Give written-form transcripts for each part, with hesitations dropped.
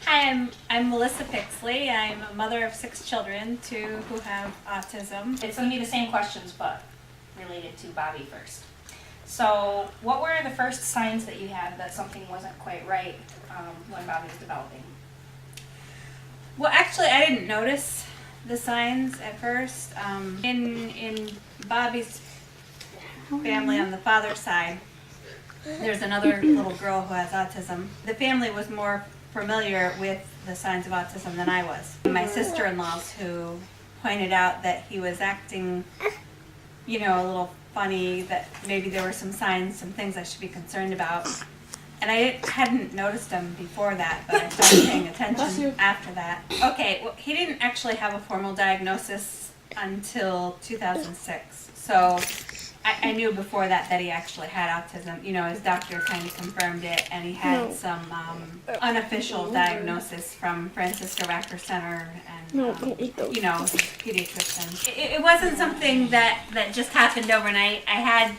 Hi, I'm Melissa Pixley. I'm a mother of 6 children, 2 who have autism. It's going to be the same questions, but related to Bobby first. So, what were the first signs that you had that something wasn't quite right when Bobby was developing? Well, actually, I didn't notice the signs at first. In Bobby's family on the father's side, there's another little girl who has autism. The family was more familiar with the signs of autism than I was. My sister-in-laws who pointed out that he was acting, a little funny, that maybe there were some signs, some things I should be concerned about. And I hadn't noticed them before that, but I started paying attention after that. Okay, well, he didn't actually have a formal diagnosis until 2006. So I knew before that he actually had autism. His doctor kind of confirmed it, and he had some unofficial diagnosis from Francisca Racker Center and, pediatrician. It wasn't something that just happened overnight. I had,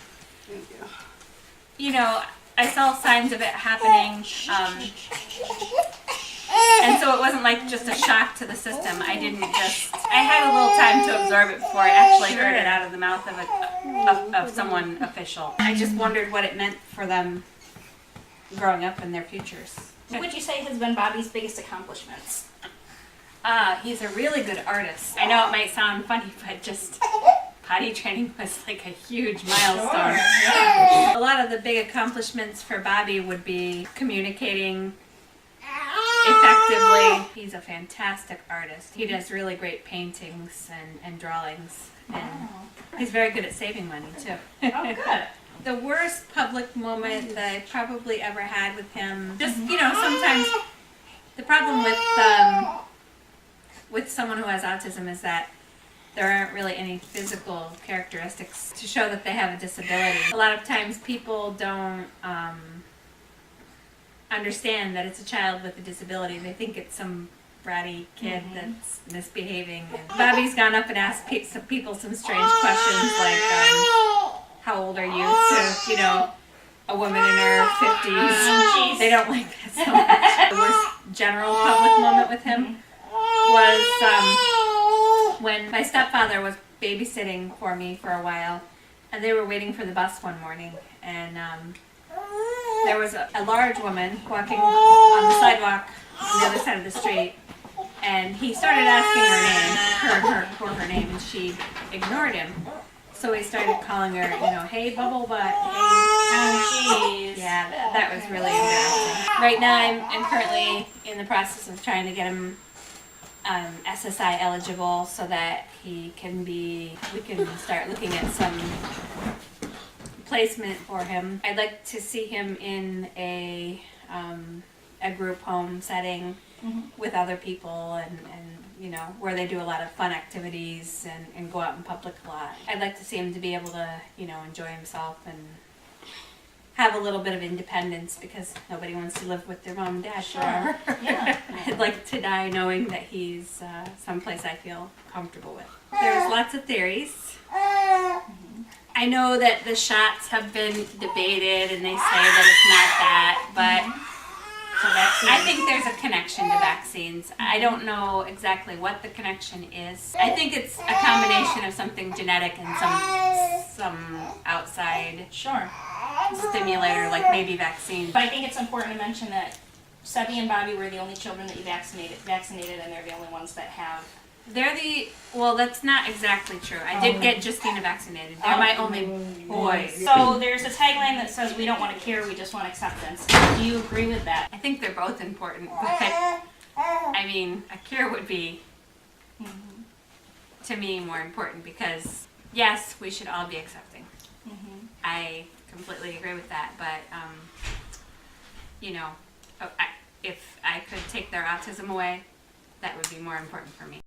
I saw signs of it happening, and so it wasn't like just a shock to the system. I had a little time to absorb it before I actually heard it out of the mouth of someone official. I just wondered what it meant for them growing up in their futures. What would you say has been Bobby's biggest accomplishments? He's a really good artist. I know it might sound funny, but just potty training was like a huge milestone. Sure, yeah. A lot of the big accomplishments for Bobby would be communicating effectively. He's a fantastic artist. He does really great paintings and drawings. And he's very good at saving money, too. Oh, good. The worst public moment that I probably ever had with him, sometimes the problem with someone who has autism is that there aren't really any physical characteristics to show that they have a disability. A lot of times people don't understand that it's a child with a disability. They think it's some bratty kid that's misbehaving. And Bobby's gone up and asked some people some strange questions like, how old are you, to, a woman in her 50s. They don't like that so much. The worst general public moment with him was when my stepfather was babysitting for me for a while, and they were waiting for the bus one morning, and there was a large woman walking on the sidewalk on the other side of the street, and he started asking her name, and she ignored him. So he started calling her, hey, bubble butt. Hey. Oh, jeez. Yeah, that was really embarrassing. Right now, I'm currently in the process of trying to get him SSI eligible so that we can start looking at some placement for him. I'd like to see him in a group home setting with other people and where they do a lot of fun activities and go out in public a lot. I'd like to see him to be able to, enjoy himself and have a little bit of independence, because nobody wants to live with their mom and dad forever. Yeah. I'd like to die knowing that he's someplace I feel comfortable with. There's lots of theories. I know that the shots have been debated and they say that it's not that, but I think there's a connection to vaccines. I don't know exactly what the connection is. I think it's a combination of something genetic and some outside stimulator, like maybe vaccine. But I think it's important to mention that Sebby and Bobby were the only children that you vaccinated, and they're the only ones that have. That's not exactly true. I did get Justina vaccinated. They're my only boys. So there's a tagline that says, we don't want a cure, we just want acceptance. Do you agree with that? I think they're both important, but a cure would be, to me, more important, because yes, we should all be accepting. I completely agree with that, but if I could take their autism away, that would be more important for me.